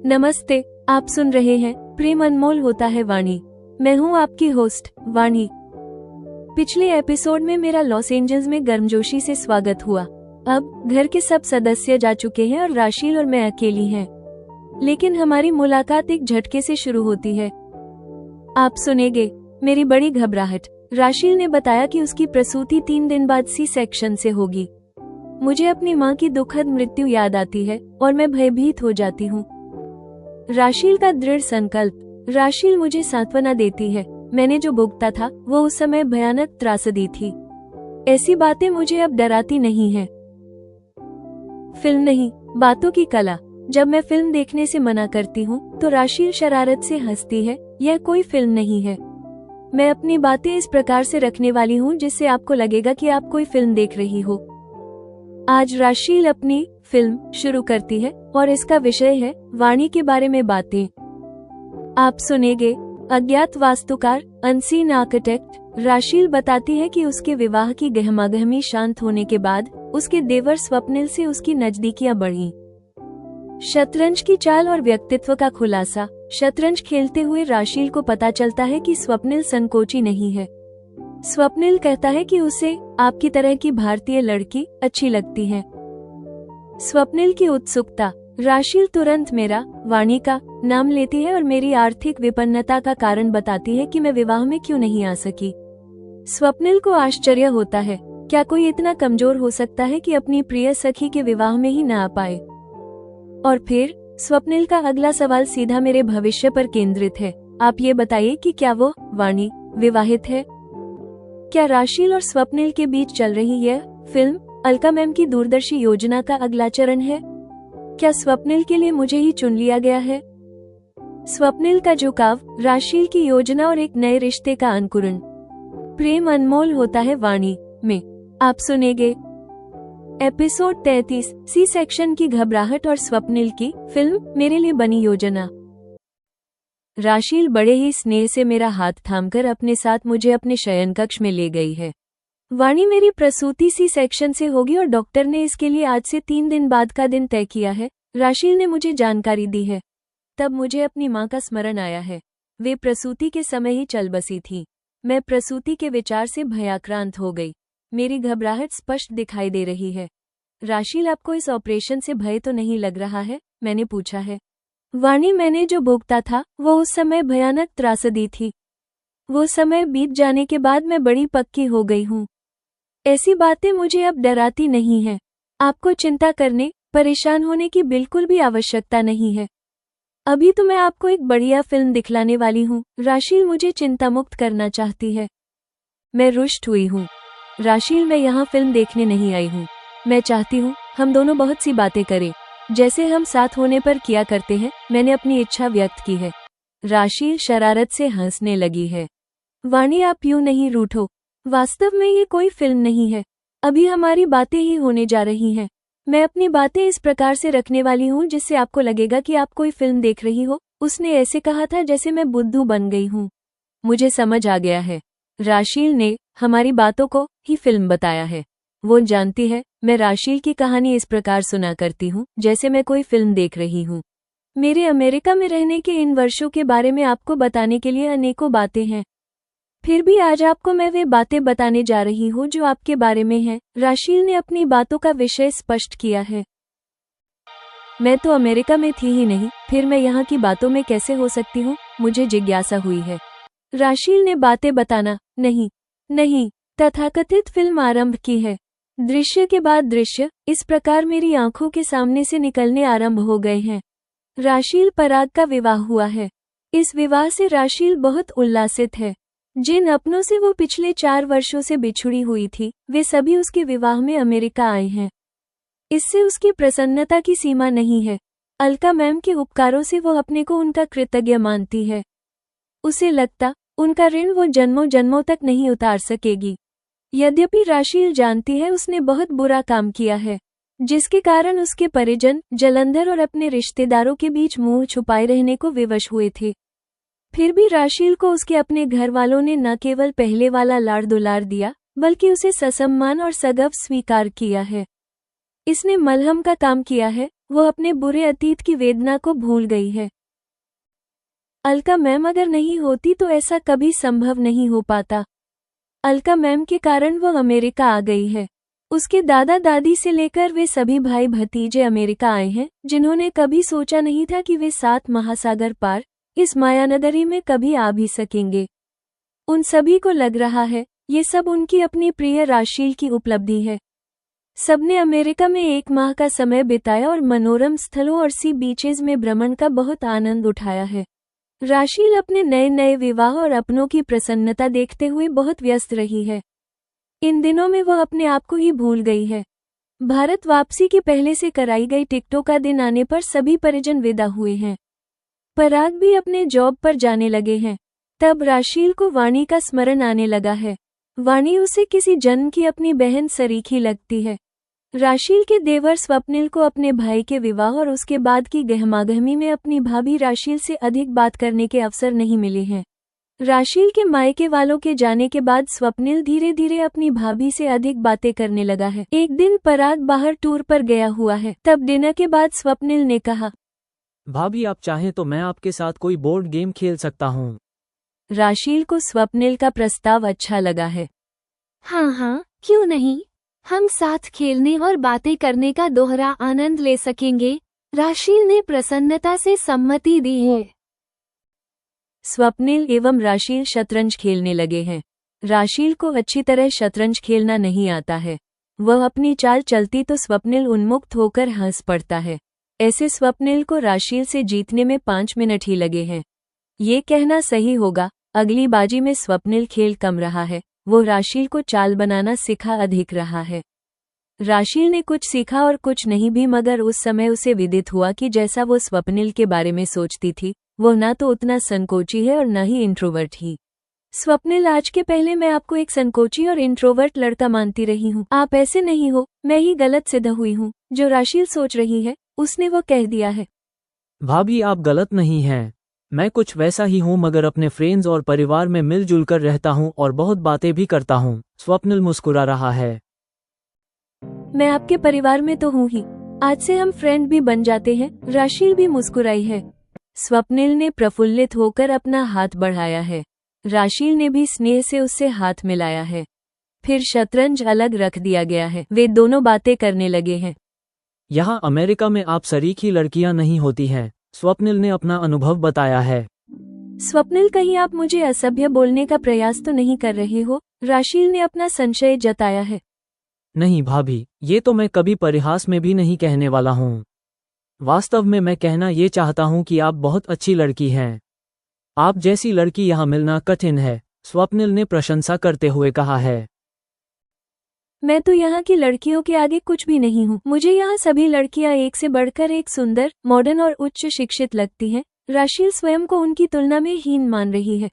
नमस्ते, आप सुन रहे हैं प्रेम अनमोल होता है वाणी। मैं हूं आपकी होस्ट वाणी। पिछले एपिसोड में मेरा लॉस एंजल्स में गर्मजोशी से स्वागत हुआ। अब घर के सब सदस्य जा चुके हैं और राशील और मैं अकेली हैं। लेकिन हमारी मुलाकात एक झटके से शुरू होती है। आप सुनेंगे मेरी बड़ी घबराहट। राशील ने बताया कि उसकी प्रसूति 3 दिन बाद सी सेक्शन से होगी। मुझे अपनी माँ की दुखद मृत्यु याद आती है और मैं भयभीत हो जाती हूँ। राशील का दृढ़ संकल्प। राशील मुझे सांत्वना देती है। मैंने जो भुगता था वो उस समय भयानक त्रासदी थी। ऐसी बातें मुझे अब डराती नहीं है। फिल्म नहीं, बातों की कला। जब मैं फिल्म देखने से मना करती हूँ तो राशील शरारत से हंसती है। यह कोई फिल्म नहीं है। मैं अपनी बातें इस प्रकार से रखने वाली हूँ जिससे आपको लगेगा कि आप कोई फिल्म देख रही हो। आज राशील अपनी फिल्म शुरू करती है और इसका विषय है वाणी के बारे में बातें। आप सुनेंगे अज्ञात वास्तुकार, अनसीन आर्किटेक्ट। राशील बताती है कि उसके विवाह की गहमागहमी शांत होने के बाद उसके देवर स्वप्निल से उसकी नजदीकियां बढ़ीं। शतरंज की चाल और व्यक्तित्व का खुलासा। शतरंज खेलते हुए राशील को पता चलता है कि स्वप्निल संकोची नहीं है। स्वप्निल कहता है कि उसे आपकी तरह की भारतीय लड़की अच्छी लगती है। स्वप्निल की उत्सुकता। राशील तुरंत मेरा, वाणी का नाम लेती है और मेरी आर्थिक विपन्नता का कारण बताती है कि मैं विवाह में क्यों नहीं आ सकी। स्वप्निल को आश्चर्य होता है, क्या कोई इतना कमजोर हो सकता है कि अपनी प्रिय सखी के विवाह में ही न आ पाए। और फिर स्वप्निल का अगला सवाल सीधा मेरे भविष्य पर केंद्रित है। आप ये बताइए कि क्या वो, वाणी, विवाहित है? क्या राशील और स्वप्निल के बीच चल रही यह फिल्म अलका मैम की दूरदर्शी योजना का अगला चरण है? क्या स्वप्निल के लिए मुझे ही चुन लिया गया है? स्वप्निल का झुकाव, राशील की योजना और एक नए रिश्ते का अंकुरण। प्रेम अनमोल होता है वाणी में आप सुनेंगे एपिसोड 33, सी सेक्शन की घबराहट और स्वप्निल की फिल्म मेरे लिए बनी योजना। राशील बड़े ही स्नेह से मेरा हाथ थामकर अपने साथ मुझे अपने शयन कक्ष में ले गई है। वाणी, मेरी प्रसूति सी सेक्शन से होगी और डॉक्टर ने इसके लिए आज से 3 दिन बाद का दिन तय किया है। राशील ने मुझे जानकारी दी है। तब मुझे अपनी माँ का स्मरण आया है। वे प्रसूति के समय ही चल बसी थी। मैं प्रसूति के विचार से भयाक्रांत हो गई। मेरी घबराहट स्पष्ट दिखाई दे रही है। राशील, आपको इस ऑपरेशन से भय तो नहीं लग रहा है? मैंने पूछा है। वाणी, मैंने जो भुगता था वो उस समय भयानक त्रासदी थी। वो समय बीत जाने के बाद मैं बड़ी पक्की हो गई हूँ। ऐसी बातें मुझे अब डराती नहीं है। आपको चिंता करने, परेशान होने की बिल्कुल भी आवश्यकता नहीं है। अभी तो मैं आपको एक बढ़िया फिल्म दिखलाने वाली हूँ। राशील मुझे चिंता मुक्त करना चाहती है। मैं रुष्ट हुई हूँ। राशील, मैं यहाँ फिल्म देखने नहीं आई हूँ। मैं चाहती हूँ हम दोनों बहुत सी बातें करें, जैसे हम साथ होने पर किया करते हैं। मैंने अपनी इच्छा व्यक्त की है। राशील शरारत से हंसने लगी है। वाणी, आप यूं नहीं रूठो। वास्तव में ये कोई फिल्म नहीं है। अभी हमारी बातें ही होने जा रही हैं। मैं अपनी बातें इस प्रकार से रखने वाली हूँ जिससे आपको लगेगा कि आप कोई फिल्म देख रही हो। उसने ऐसे कहा था जैसे मैं बुद्धू बन गई हूँ। मुझे समझ आ गया है। राशील ने हमारी बातों को ही फिल्म बताया है। वो जानती है मैं राशील की कहानी इस प्रकार सुना करती हूँ जैसे मैं कोई फिल्म देख रही हूँ। मेरे अमेरिका में रहने के इन वर्षों के बारे में आपको बताने के लिए अनेकों बातें हैं। फिर भी आज आपको मैं वे बातें बताने जा रही हूँ जो आपके बारे में हैं। राशील ने अपनी बातों का विषय स्पष्ट किया है। मैं तो अमेरिका में थी ही नहीं, फिर मैं यहाँ की बातों में कैसे हो सकती हूँ? मुझे जिज्ञासा हुई है। राशील ने बातें बताना नहीं तथाकथित फिल्म आरंभ की है। दृश्य के बाद दृश्य इस प्रकार मेरी आंखों के सामने से निकलने आरंभ हो गए हैं। राशील पराग का विवाह हुआ है। इस विवाह से राशील बहुत उल्लासित है। जिन अपनों से वो पिछले 4 वर्षों से बिछुड़ी हुई थी वे सभी उसके विवाह में अमेरिका आए हैं। इससे उसकी प्रसन्नता की सीमा नहीं है। अलका मैम के उपकारों से वो अपने को उनका कृतज्ञ मानती है। उसे लगता उनका ऋण वो जन्मों जन्मों तक नहीं उतार सकेगी। यद्यपि राशील जानती है उसने बहुत बुरा काम किया है, जिसके कारण उसके परिजन जलंधर और अपने रिश्तेदारों के बीच मुंह छुपाए रहने को विवश हुए थे। फिर भी राशील को उसके अपने घर वालों ने न केवल पहले वाला लाड़ दुलार दिया बल्कि उसे ससम्मान और सगर्व स्वीकार किया है। इसने मलहम का काम किया है। वो अपने बुरे अतीत की वेदना को भूल गई है। अलका मैम अगर नहीं होती तो ऐसा कभी संभव नहीं हो पाता। अलका मैम के कारण वो अमेरिका आ गई है। उसके दादा दादी से लेकर वे सभी भाई भतीजे अमेरिका आए हैं, जिन्होंने कभी सोचा नहीं था कि वे 7 महासागर पार इस मायानगरी में कभी आ भी सकेंगे। उन सभी को लग रहा है ये सब उनकी अपनी प्रिय राशील की उपलब्धि है। सबने अमेरिका में 1 माह का समय बिताया और मनोरम स्थलों और सी बीचेज में भ्रमण का बहुत आनंद उठाया है। राशील अपने नए नए विवाह और अपनों की प्रसन्नता देखते हुए बहुत व्यस्त रही है। इन दिनों में वह अपने आप को ही भूल गई है। भारत वापसी की पहले से कराई गई टिकटों का दिन आने पर सभी परिजन विदा हुए हैं। पराग भी अपने जॉब पर जाने लगे हैं। तब राशील को वाणी का स्मरण आने लगा है। वाणी उसे किसी जन्म की अपनी बहन सरीखी लगती है। राशील के देवर स्वप्निल को अपने भाई के विवाह और उसके बाद की गहमागहमी में अपनी भाभी राशील से अधिक बात करने के अवसर नहीं मिले हैं। राशील के मायके वालों के जाने के बाद स्वप्निल धीरे धीरे अपनी भाभी से अधिक बातें करने लगा है। एक दिन पराग बाहर टूर पर गया हुआ है। तब डिनर के बाद स्वप्निल ने कहा, भाभी आप चाहें तो मैं आपके साथ कोई बोर्ड गेम खेल सकता हूँ। राशील को स्वप्निल का प्रस्ताव अच्छा लगा है। हाँ हाँ, क्यों नहीं, हम साथ खेलने और बातें करने का दोहरा आनंद ले सकेंगे। राशील ने प्रसन्नता से सम्मति दी है। स्वप्निल एवं राशील शतरंज खेलने लगे हैं। राशील को अच्छी तरह शतरंज खेलना नहीं आता है। वह अपनी चाल चलती तो स्वप्निल उन्मुक्त होकर हंस पड़ता है। ऐसे स्वप्निल को राशील से जीतने में 5 मिनट ही लगे हैं। ये कहना सही होगा, अगली बाजी में स्वप्निल खेल कम रहा है, वो राशील को चाल बनाना सिखा अधिक रहा है। राशील ने कुछ सीखा और कुछ नहीं भी, मगर उस समय उसे विदित हुआ कि जैसा वो स्वप्निल के बारे में सोचती थी, वो ना तो उतना संकोची है और न ही इंट्रोवर्ट ही। स्वप्निल, आज के पहले मैं आपको एक संकोची और इंट्रोवर्ट लड़का मानती रही हूँ। आप ऐसे नहीं हो, मैं ही गलत सिद्ध हुई हूँ। जो राशील सोच रही है उसने वो कह दिया है। भाभी आप गलत नहीं हैं, मैं कुछ वैसा ही हूँ, मगर अपने फ्रेंड्स और परिवार में मिलजुल कर रहता हूँ और बहुत बातें भी करता हूँ। स्वप्निल मुस्कुरा रहा है। मैं आपके परिवार में तो हूँ ही, आज से हम फ्रेंड भी बन जाते हैं। राशील भी मुस्कुराई है। स्वप्निल ने प्रफुल्लित होकर अपना हाथ बढ़ाया है। राशील ने भी स्नेह से उससे हाथ मिलाया है। फिर शतरंज अलग रख दिया गया है। वे दोनों बातें करने लगे हैं। यहाँ अमेरिका में आप सरीखी लड़कियाँ नहीं होती हैं, स्वप्निल ने अपना अनुभव बताया है। स्वप्निल, कहीं आप मुझे असभ्य बोलने का प्रयास तो नहीं कर रहे हो? राशील ने अपना संशय जताया है। नहीं भाभी, ये तो मैं कभी परिहास में भी नहीं कहने वाला हूँ। वास्तव में मैं कहना ये चाहता हूँ कि आप बहुत अच्छी लड़की हैं। आप जैसी लड़की यहाँ मिलना कठिन है, स्वप्निल ने प्रशंसा करते हुए कहा है। मैं तो यहाँ की लड़कियों के आगे कुछ भी नहीं हूँ। मुझे यहाँ सभी लड़कियाँ एक से बढ़कर एक सुंदर, मॉडर्न और उच्च शिक्षित लगती हैं। राशील स्वयं को उनकी तुलना में हीन मान रही है।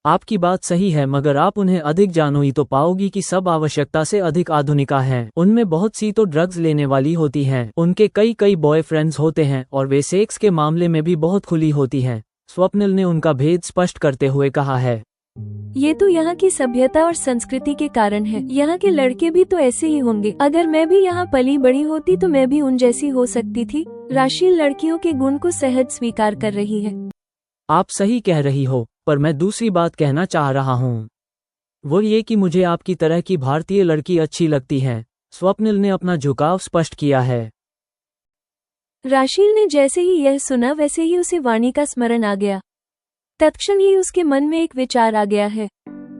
आपकी बात सही है, मगर आप उन्हें अधिक जानोगी तो पाओगी कि सब आवश्यकता से अधिक आधुनिका हैं। उनमें बहुत सी तो ड्रग्स लेने वाली होती हैं। उनके कई बॉयफ्रेंड्स होते हैं और वे सेक्स के मामले में भी बहुत खुली होती हैं। स्वप्निल ने उनका भेद स्पष्ट करते हुए कहा है। ये तो यहाँ की सभ्यता और संस्कृति के कारण है। यहाँ के लड़के भी तो ऐसे ही होंगे। अगर मैं भी यहाँ पली बड़ी होती तो मैं भी उन जैसी हो सकती थी। राशील लड़कियों के गुण को सहज स्वीकार कर रही है। आप सही कह रही हो, पर मैं दूसरी बात कहना चाह रहा हूँ। वो ये कि मुझे आपकी तरह की भारतीय लड़की अच्छी लगती है। स्वप्निल ने अपना झुकाव स्पष्ट किया है। राशील ने जैसे ही यह सुना वैसे ही उसे वाणी का स्मरण आ गया। तत्क्षण ही उसके मन में एक विचार आ गया है।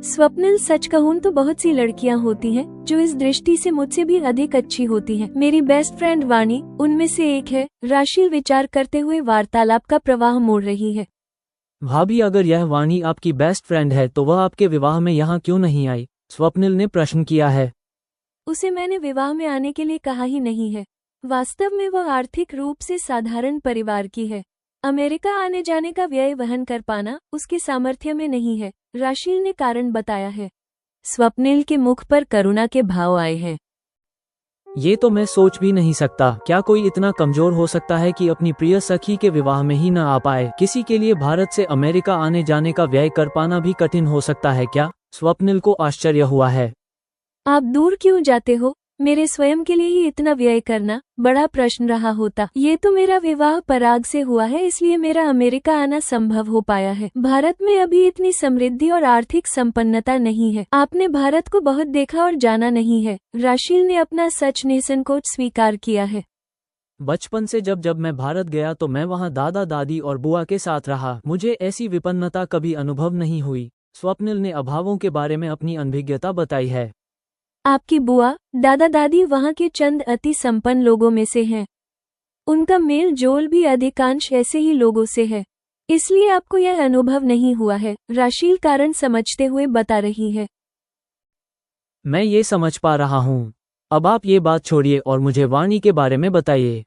स्वप्निल, सच कहूं तो बहुत सी लड़कियां होती हैं जो इस दृष्टि से मुझसे भी अधिक अच्छी होती हैं। मेरी बेस्ट फ्रेंड वाणी उनमें से एक है। राशील विचार करते हुए वार्तालाप का प्रवाह मोड़ रही है। भाभी, अगर यह वाणी आपकी बेस्ट फ्रेंड है तो वह आपके विवाह में यहाँ क्यों नहीं आई? स्वप्निल ने प्रश्न किया है। उसे मैंने विवाह में आने के लिए कहा ही नहीं है। वास्तव में वह आर्थिक रूप से साधारण परिवार की है। अमेरिका आने जाने का व्यय वहन कर पाना उसके सामर्थ्य में नहीं है। राशील ने कारण बताया है। स्वप्निल के मुख पर करुणा के भाव आए हैं। ये तो मैं सोच भी नहीं सकता। क्या कोई इतना कमजोर हो सकता है कि अपनी प्रिय सखी के विवाह में ही न आ पाए? किसी के लिए भारत से अमेरिका आने जाने का व्यय कर पाना भी कठिन हो सकता है क्या? स्वप्निल को आश्चर्य हुआ है। आप दूर क्यों जाते हो? मेरे स्वयं के लिए ही इतना व्यय करना बड़ा प्रश्न रहा होता। ये तो मेरा विवाह पराग से हुआ है, इसलिए मेरा अमेरिका आना संभव हो पाया है। भारत में अभी इतनी समृद्धि और आर्थिक संपन्नता नहीं है। आपने भारत को बहुत देखा और जाना नहीं है। राशील ने अपना सच निसंकोच स्वीकार किया है। बचपन से जब जब मैं भारत गया तो मैं वहाँ दादा दादी और बुआ के साथ रहा। मुझे ऐसी विपन्नता कभी अनुभव नहीं हुई। स्वप्निल ने अभावों के बारे में अपनी अनभिज्ञता बताई है। आपकी बुआ दादा दादी वहाँ के चंद अति संपन्न लोगों में से हैं। उनका मेल जोल भी अधिकांश ऐसे ही लोगों से है, इसलिए आपको यह अनुभव नहीं हुआ है। राशील कारण समझते हुए बता रही है। मैं ये समझ पा रहा हूँ। अब आप ये बात छोड़िए और मुझे वाणी के बारे में बताइए।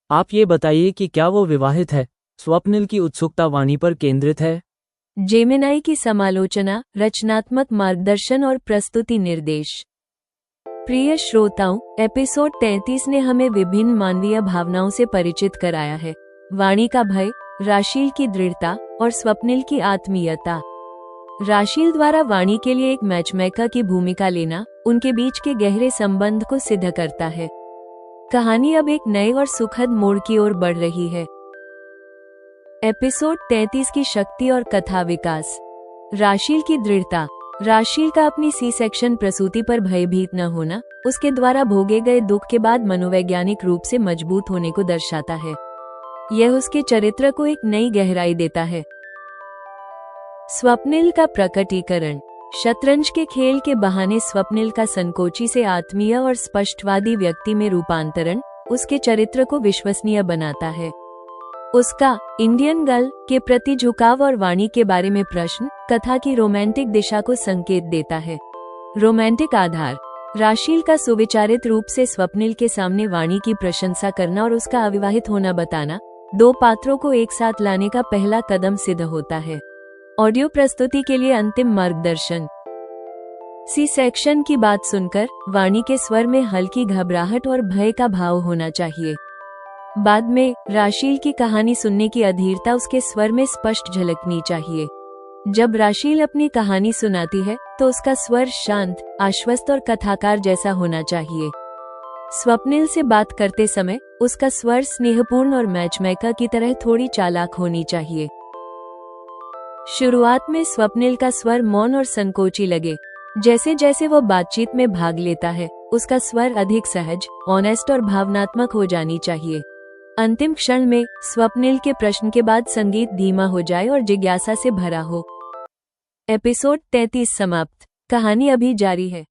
आप ये बताइए कि क्या वो विवाहित है? स्वप्निल की उत्सुकता वाणी पर केंद्रित है। जेमिनाई की समालोचना, रचनात्मक मार्गदर्शन और प्रस्तुति निर्देश। प्रिय श्रोताओं, एपिसोड 33 ने हमें विभिन्न मानवीय भावनाओं से परिचित कराया है। वाणी का भय, राशील की दृढ़ता और स्वप्निल की आत्मीयता। राशील द्वारा वाणी के लिए एक मैचमेकर की भूमिका लेना उनके बीच के गहरे संबंध को सिद्ध करता है। कहानी अब एक नए और सुखद मोड़ की ओर बढ़ रही है। एपिसोड 33 की शक्ति और कथा विकास। राशील की दृढ़ता। राशील का अपनी सी सेक्शन प्रसूति पर भयभीत न होना उसके द्वारा भोगे गए दुख के बाद मनोवैज्ञानिक रूप से मजबूत होने को दर्शाता है। यह उसके चरित्र को एक नई गहराई देता है। स्वप्निल का प्रकटीकरण। शतरंज के खेल के बहाने स्वप्निल का संकोची से आत्मीय और स्पष्टवादी व्यक्ति में रूपांतरण उसके चरित्र को विश्वसनीय बनाता है। उसका इंडियन गर्ल के प्रति झुकाव और वाणी के बारे में प्रश्न कथा की रोमांटिक दिशा को संकेत देता है। रोमांटिक आधार। राशील का सुविचारित रूप से स्वप्निल के सामने वाणी की प्रशंसा करना और उसका अविवाहित होना बताना दो पात्रों को एक साथ लाने का पहला कदम सिद्ध होता है। ऑडियो प्रस्तुति के लिए अंतिम मार्गदर्शन। सी सेक्शन की बात सुनकर वाणी के स्वर में हल्की घबराहट और भय का भाव होना चाहिए। बाद में राशील की कहानी सुनने की अधीरता उसके स्वर में स्पष्ट झलकनी चाहिए। जब राशील अपनी कहानी सुनाती है तो उसका स्वर शांत, आश्वस्त और कथाकार जैसा होना चाहिए। स्वप्निल से बात करते समय उसका स्वर स्नेहपूर्ण और मैचमेकर की तरह थोड़ी चालाक होनी चाहिए। शुरुआत में स्वप्निल का स्वर मौन और संकोची लगे। जैसे जैसे वो बातचीत में भाग लेता है उसका स्वर अधिक सहज, ऑनेस्ट और भावनात्मक हो जानी चाहिए। अंतिम क्षण में स्वप्निल के प्रश्न के बाद संगीत धीमा हो जाए और जिज्ञासा से भरा हो। एपिसोड 33 समाप्त। कहानी अभी जारी है।